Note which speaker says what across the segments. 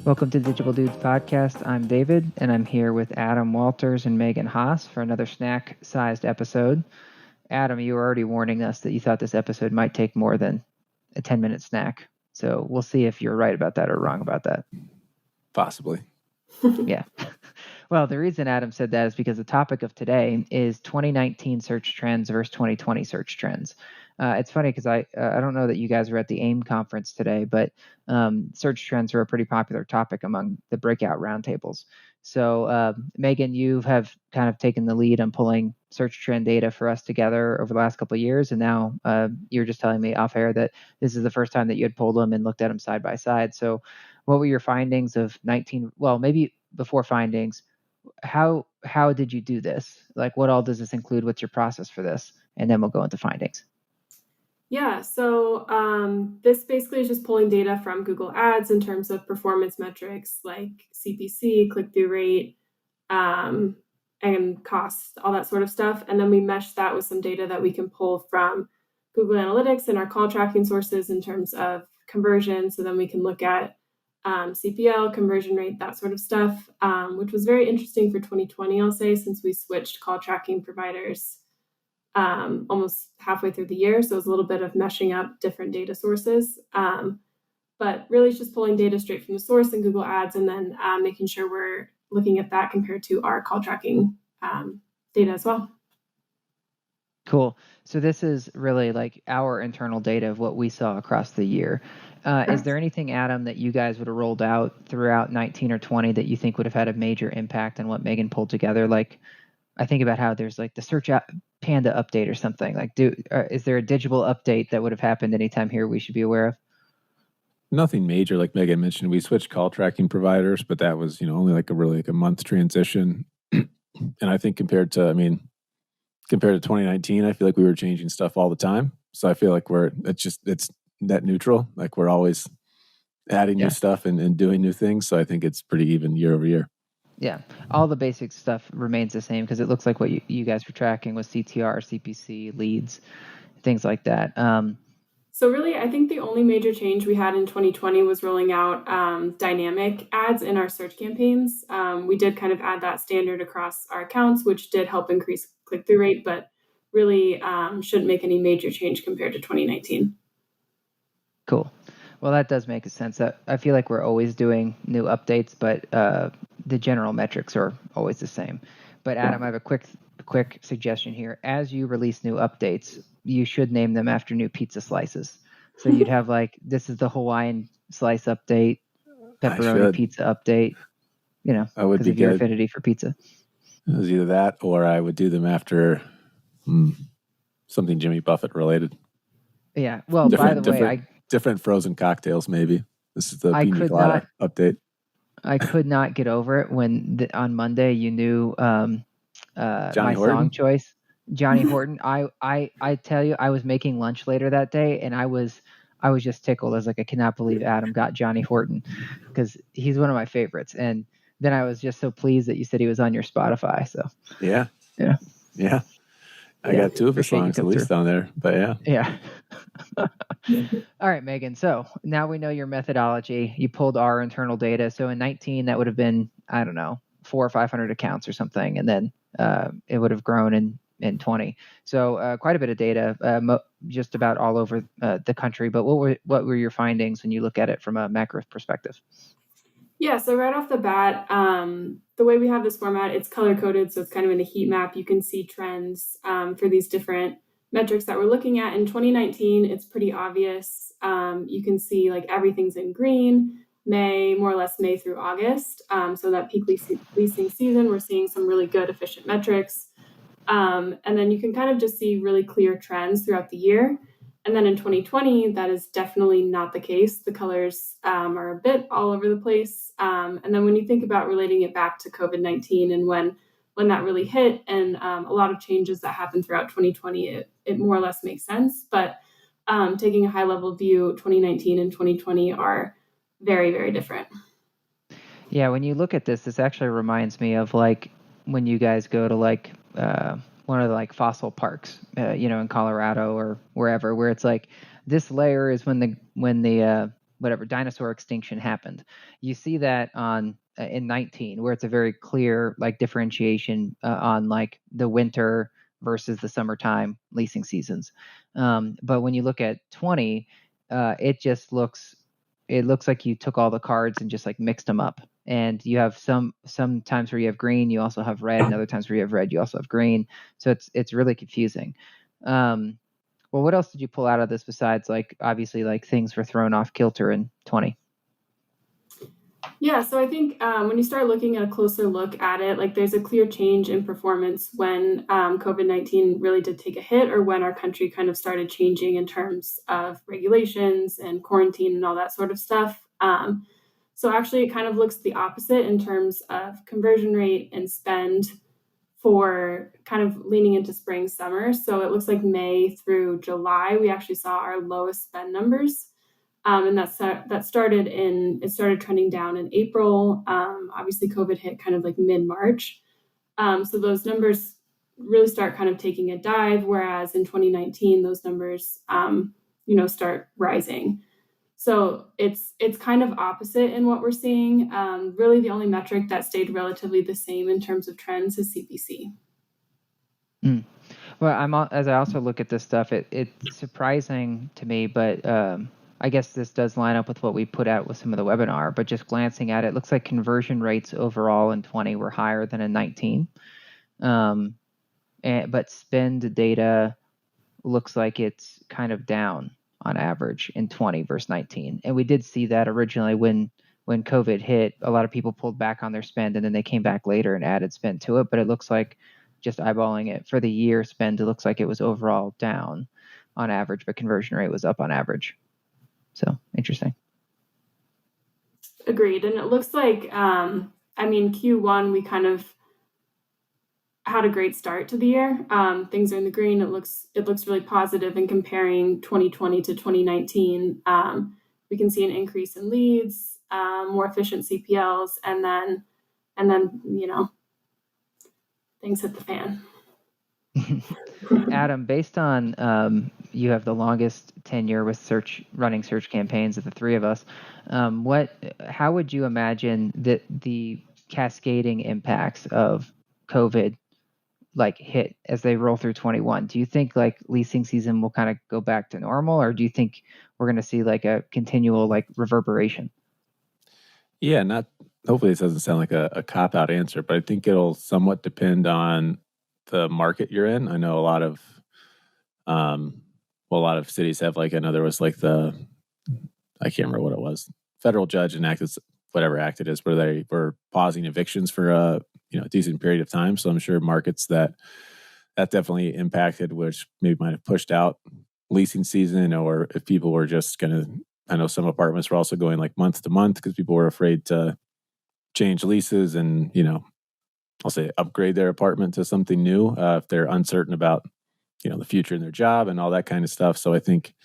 Speaker 1: Welcome to Digital Dudes Podcast. I'm David, and I'm here with Adam Walters and Megan Haase for another snack-sized episode. Adam, you were already warning us that you thought this episode might take more than a 10-minute snack. So we'll see if you're right about that or wrong about that.
Speaker 2: Possibly.
Speaker 1: Yeah. Well, the reason Adam said that is because the topic of today is 2019 search trends versus 2020 search trends. It's funny because I don't know that you guys were at the AIM conference today, but search trends are a pretty popular topic among the breakout roundtables. So, Megan, you have kind of taken the lead on pulling search trend data for us together over the last couple of years, and now you're just telling me off air that this is the first time that you had pulled them and looked at them side by side. So, what were your findings of 19? Well, maybe before findings, how did you do this? Like, what all does this include? What's your process for this? And then we'll go into findings.
Speaker 3: Yeah, so this basically is just pulling data from Google Ads in terms of performance metrics like CPC, click-through rate, and cost, all that sort of stuff. And then we mesh that with some data that we can pull from Google Analytics and our call tracking sources in terms of conversion. So then we can look at CPL, conversion rate, that sort of stuff, which was very interesting for 2020, I'll say, since we switched call tracking providers almost halfway through the year. So it was a little bit of meshing up different data sources. But really it's just pulling data straight from the source in Google Ads and then making sure we're looking at that compared to our call tracking data as well.
Speaker 1: Cool. So this is really like our internal data of what we saw across the year. Is there anything, Adam, that you guys would have rolled out throughout 19 or 20 that you think would have had a major impact on what Megan pulled together? Like, I think about how there's like the Search Panda update or something. Like, is there a Digible update that would have happened anytime here we should be aware of?
Speaker 2: Nothing major, like Megan mentioned. We switched call tracking providers, but that was, only like a month transition. And I think compared to 2019, I feel like we were changing stuff all the time. So I feel like it's net neutral. Like we're always adding new stuff and doing new things. So I think it's pretty even year over year.
Speaker 1: Yeah, all the basic stuff remains the same because it looks like what you guys were tracking was CTR, CPC, leads, things like that.
Speaker 3: So really, I think the only major change we had in 2020 was rolling out dynamic ads in our search campaigns. We did kind of add that standard across our accounts, which did help increase click-through rate, but really shouldn't make any major change compared to 2019.
Speaker 1: Cool. Well, that does make sense. I feel like we're always doing new updates, but the general metrics are always the same. But Adam, I have a quick suggestion here. As you release new updates, you should name them after new pizza slices. So you'd have like, this is the Hawaiian slice update, pepperoni pizza update, because of your affinity for pizza.
Speaker 2: It was either that or I would do them after something Jimmy Buffett related.
Speaker 1: Yeah. Well, by the way,
Speaker 2: different frozen cocktails, maybe. This is the pina colada update.
Speaker 1: I could not get over it when on Monday you knew my song choice, Johnny Horton. I tell you, I was making lunch later that day, and I was just tickled. I was like, I cannot believe Adam got Johnny Horton because he's one of my favorites. And then I was just so pleased that you said he was on your Spotify. So
Speaker 2: yeah. I got two of his songs at least on there, but
Speaker 1: yeah. All right, Megan. So now we know your methodology. You pulled our internal data. So in 19, that would have been, I don't know, 400 or 500 accounts or something. And then it would have grown in 20. So quite a bit of data, just about all over the country. But what were your findings when you look at it from a macro perspective?
Speaker 3: Yeah, so right off the bat, the way we have this format, it's color-coded, so it's kind of in a heat map. You can see trends for these different metrics that we're looking at. In 2019, it's pretty obvious. You can see like everything's in green, more or less May through August. So that peak leasing season, we're seeing some really good, efficient metrics. And then you can kind of just see really clear trends throughout the year. And then in 2020, that is definitely not the case. The colors are a bit all over the place. And then when you think about relating it back to COVID-19 and when that really hit and a lot of changes that happened throughout 2020, it more or less makes sense. But taking a high level view, 2019 and 2020 are very, very different.
Speaker 1: Yeah, when you look at this actually reminds me of like when you guys go to like one of the like fossil parks, in Colorado or wherever, where it's like this layer is when the whatever dinosaur extinction happened. You see that on in 19, where it's a very clear like differentiation on like the winter versus the summertime leasing seasons. But when you look at 20, it looks like you took all the cards and just like mixed them up. And you have some times where you have green, you also have red, and other times where you have red, you also have green. So it's really confusing. Well, what else did you pull out of this besides like obviously like things were thrown off kilter in 20?
Speaker 3: Yeah, so I think when you start looking at a closer look at it, like there's a clear change in performance when COVID-19 really did take a hit, or when our country kind of started changing in terms of regulations and quarantine and all that sort of stuff. So actually, it kind of looks the opposite in terms of conversion rate and spend for kind of leaning into spring, summer. So it looks like May through July, we actually saw our lowest spend numbers. And that started trending down in April. Obviously, COVID hit kind of like mid-March. So those numbers really start kind of taking a dive, whereas in 2019, those numbers, start rising. So it's kind of opposite in what we're seeing. Really, the only metric that stayed relatively the same in terms of trends is CPC.
Speaker 1: Well, as I also look at this stuff, it's surprising to me, but I guess this does line up with what we put out with some of the webinar. But just glancing at it, looks like conversion rates overall in 20 were higher than in 19. But spend data looks like it's kind of down on average in 20 versus 19. And we did see that originally when COVID hit, a lot of people pulled back on their spend, and then they came back later and added spend to it. But it looks like, just eyeballing it for the year spend, it looks like it was overall down on average, but conversion rate was up on average. So interesting.
Speaker 3: Agreed. And it looks like, Q1, we kind of had a great start to the year. Things are in the green. It looks really positive. And comparing 2020 to 2019, we can see an increase in leads, more efficient CPLs, and then things hit the fan.
Speaker 1: Adam, based on you have the longest tenure with running search campaigns of the three of us, how would you imagine that the cascading impacts of COVID like hit as they roll through 21? Do you think like leasing season will kind of go back to normal, or do you think we're going to see like a continual like reverberation?
Speaker 2: Yeah, hopefully this doesn't sound like a cop-out answer, but I think it'll somewhat depend on the market you're in. I know a lot of cities have like, I know there was like I can't remember what it was, federal judge enacted whatever act it is, where they were pausing evictions for a decent period of time. So I'm sure markets that definitely impacted, which maybe might have pushed out leasing season, or if people were just going to, I know some apartments were also going like month to month because people were afraid to change leases and, I'll say upgrade their apartment to something new if they're uncertain about, the future in their job and all that kind of stuff. So I think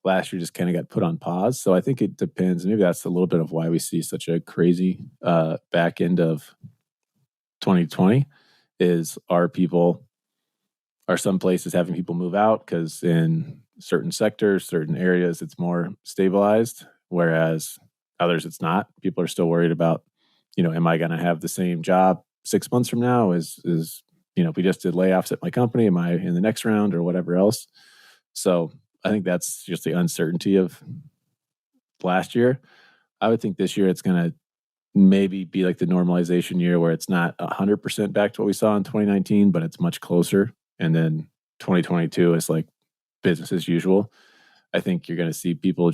Speaker 2: last year just kind of got put on pause. So I think it depends. Maybe that's a little bit of why we see such a crazy back end of 2020 is are some places having people move out because in certain sectors, certain areas, it's more stabilized, whereas others it's not. People are still worried about, am I going to have the same job 6 months from now? Is if we just did layoffs at my company, am I in the next round or whatever else? So I think that's just the uncertainty of last year. I would think this year it's going to maybe be like the normalization year where it's not 100% back to what we saw in 2019, but it's much closer. And then 2022 is like business as usual. I think you're going to see people I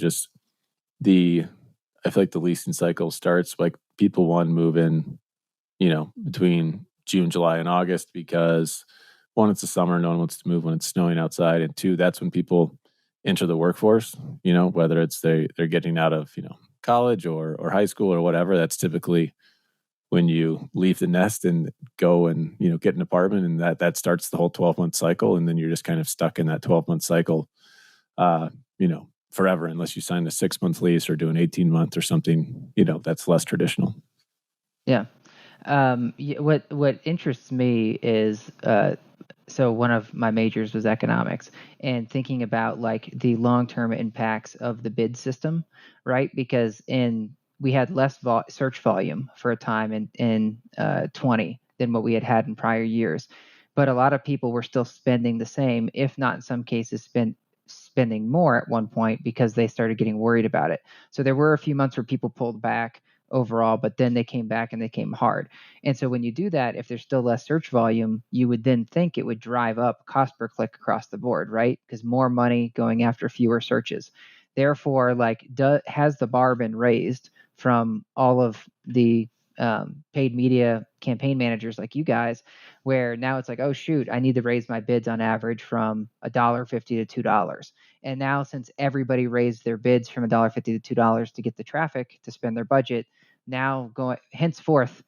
Speaker 2: feel like the leasing cycle starts like people move in, between June, July, and August because one, it's the summer, no one wants to move when it's snowing outside, and two, that's when people enter the workforce. Whether it's they're getting out of college or high school or whatever. That's typically when you leave the nest and go and get an apartment, and that starts the whole 12-month cycle, and then you're just kind of stuck in that 12-month cycle, forever, unless you sign a 6-month lease or do an 18-month or something that's less traditional.
Speaker 1: Yeah. What interests me is so one of my majors was economics, and thinking about like the long-term impacts of the bid system, right? Because we had less search volume for a time in 20 than what we had in prior years, but a lot of people were still spending the same, if not in some cases spending more at one point because they started getting worried about it. So there were a few months where people pulled back overall, but then they came back and they came hard. And so when you do that, if there's still less search volume, you would then think it would drive up cost per click across the board, right? Because more money going after fewer searches. Therefore, like, has the bar been raised from all of the paid media campaign managers like you guys, where now it's like, oh shoot, I need to raise my bids on average from $1.50 to $2. And now, since everybody raised their bids from $1.50 to $2 to get the traffic to spend their budget, now going henceforth,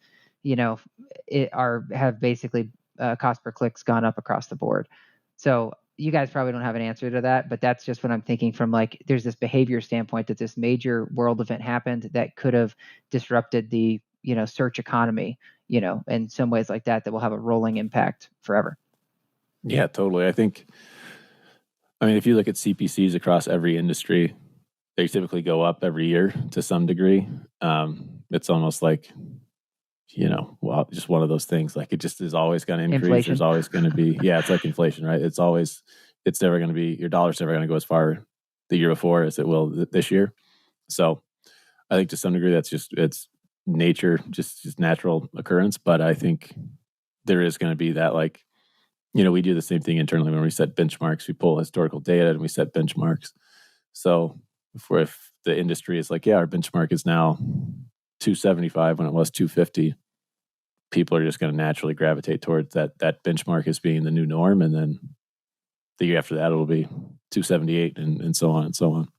Speaker 1: have basically cost per clicks gone up across the board. So you guys probably don't have an answer to that, but that's just what I'm thinking from, like, there's this behavior standpoint that this major world event happened that could have disrupted the search economy, in some ways like that will have a rolling impact forever.
Speaker 2: Yeah, totally. I mean, if you look at CPCs across every industry, they typically go up every year to some degree. It's almost like, just one of those things. Like, it just is always going to increase.
Speaker 1: Inflation.
Speaker 2: There's always going to be, it's like inflation, right? It's never going to be, your dollar's never going to go as far the year before as it will this year. So I think to some degree it's nature, just natural occurrence. But I think there is going to be that, like, we do the same thing internally when we set benchmarks. We pull historical data and we set benchmarks. So if the industry is like, our benchmark is now 275 when it was 250, people are just going to naturally gravitate towards that benchmark as being the new norm. And then the year after that, it'll be 278 and so on and so on.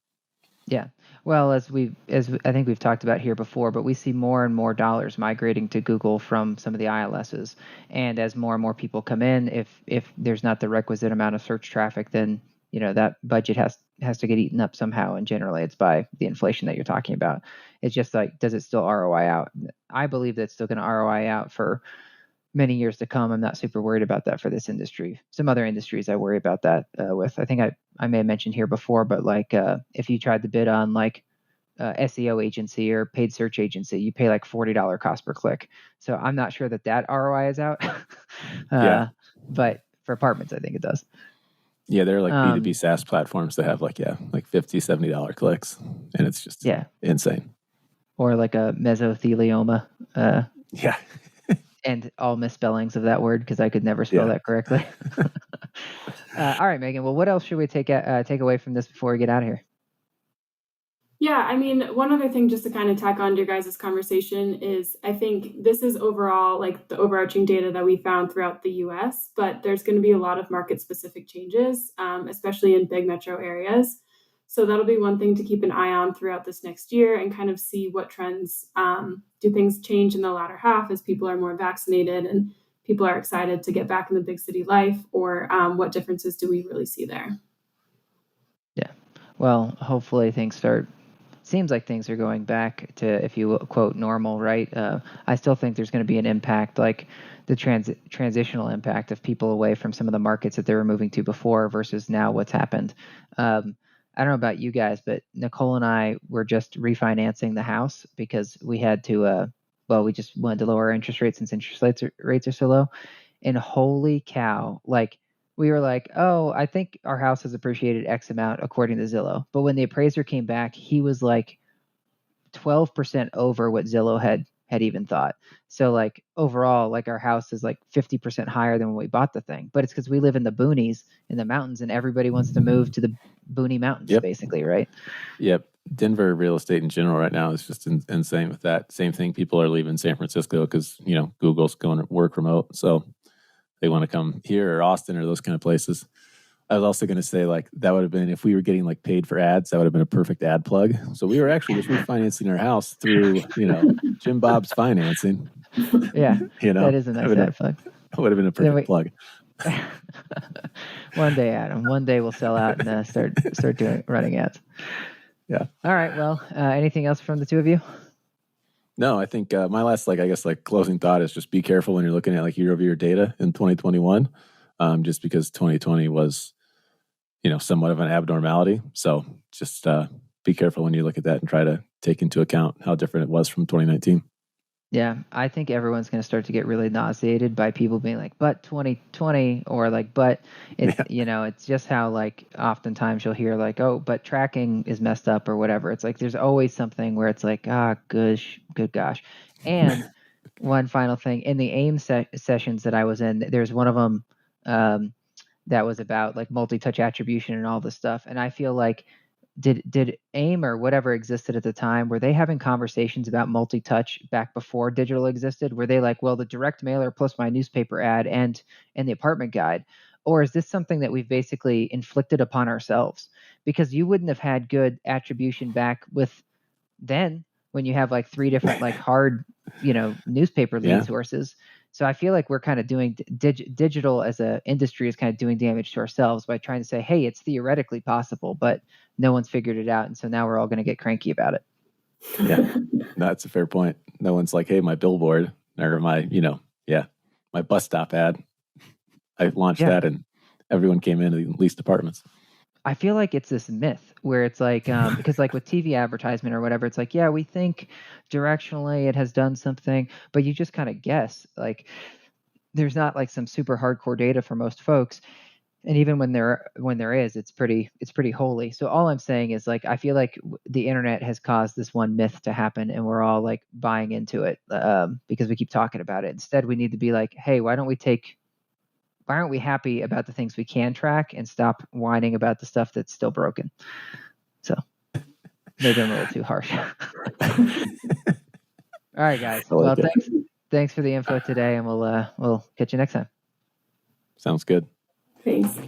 Speaker 1: Yeah. Well, as I think we've talked about here before, but we see more and more dollars migrating to Google from some of the ILSs. And as more and more people come in, if there's not the requisite amount of search traffic, then that budget has to get eaten up somehow. And generally it's by the inflation that you're talking about. It's just like, does it still ROI out? I believe that it's still going to ROI out for many years to come. I'm not super worried about that for this industry. Some other industries I worry about that with. I think I may have mentioned here before, but like if you tried to bid on like SEO agency or paid search agency, you pay like $40 cost per click. So I'm not sure that ROI is out. But for apartments, I think it does.
Speaker 2: Yeah, they're like B2B SaaS platforms that have like $50, $70 clicks, and it's just insane.
Speaker 1: Or like a mesothelioma. And all misspellings of that word, because I could never spell that correctly. All right, Megan. Well, what else should we take away from this before we get out of here?
Speaker 3: Yeah, I mean, one other thing just to kind of tack on to your guys' conversation is, I think this is overall like the overarching data that we found throughout the US, but there's going to be a lot of market-specific changes, especially in big metro areas. So that'll be one thing to keep an eye on throughout this next year and kind of see what trends, do things change in the latter half as people are more vaccinated and people are excited to get back in the big city life, or what differences do we really see there? Yeah.
Speaker 1: Well, hopefully seems like things are going back to, if you will, quote, normal, right? I still think there's going to be an impact, like the transitional impact of people away from some of the markets that they were moving to before versus now what's happened. I don't know about you guys, but Nicole and I were just refinancing the house because we had to, we just wanted to lower our interest rates since interest rates are so low. And holy cow, like, we were like, oh, I think our house has appreciated X amount according to Zillow. But when the appraiser came back, he was like 12% over what Zillow had even thought. So like overall, like our house is like 50% higher than when we bought the thing. But it's because we live in the boonies, in the mountains, and everybody wants to move to the boony mountains, basically, right?
Speaker 2: Yep. Denver real estate in general right now is just insane with that. Same thing. People are leaving San Francisco because, Google's going to work remote. So they want to come here or Austin or those kind of places. I was also going to say, like, that would have been, if we were getting like paid for ads, that would have been a perfect ad plug. So we were actually just refinancing our house through, Jim Bob's financing.
Speaker 1: Yeah. That is a nice ad plug.
Speaker 2: That would have been a perfect plug.
Speaker 1: One day, Adam. One day we'll sell out and start running ads.
Speaker 2: Yeah.
Speaker 1: All right. Well, anything else from the two of you?
Speaker 2: No, I think my last, closing thought is just be careful when you're looking at like year-over-year data in 2021. just because 2020 was, somewhat of an abnormality. So just be careful when you look at that and try to take into account how different it was from 2019.
Speaker 1: Yeah, I think everyone's going to start to get really nauseated by people being like, but 2020, or like, but it's, it's just how like oftentimes you'll hear like, oh, but tracking is messed up or whatever. It's like there's always something where it's like, good gosh. And one final thing, in the AIM sessions that I was in, there's one of them that was about like multi-touch attribution and all this stuff. And I feel like, did AIM or whatever existed at the time, were they having conversations about multi-touch back before digital existed? Were they like, well, the direct mailer plus my newspaper ad and the apartment guide? Or is this something that we've basically inflicted upon ourselves? Because you wouldn't have had good attribution back with then when you have like 3 different like hard, newspaper lead sources. So I feel like we're kind of doing digital as a industry is kind of doing damage to ourselves by trying to say, hey, it's theoretically possible, but no one's figured it out. And so now we're all going to get cranky about it.
Speaker 2: Yeah, that's a fair point. No one's like, hey, my billboard or my, my bus stop ad, I launched that and everyone came in and leased apartments.
Speaker 1: I feel like it's this myth where it's like, because like with TV advertisement or whatever, it's like, yeah, we think directionally it has done something, but you just kind of guess. Like there's not like some super hardcore data for most folks. And even when there is, it's pretty holy. So all I'm saying is like, I feel like the internet has caused this one myth to happen and we're all like buying into it because we keep talking about it. Instead, we need to be like, hey, why aren't we happy about the things we can track and stop whining about the stuff that's still broken? So maybe I'm a little too harsh. All right, guys. Well, thanks for the info today, and we'll catch you next time.
Speaker 2: Sounds good.
Speaker 3: Thanks.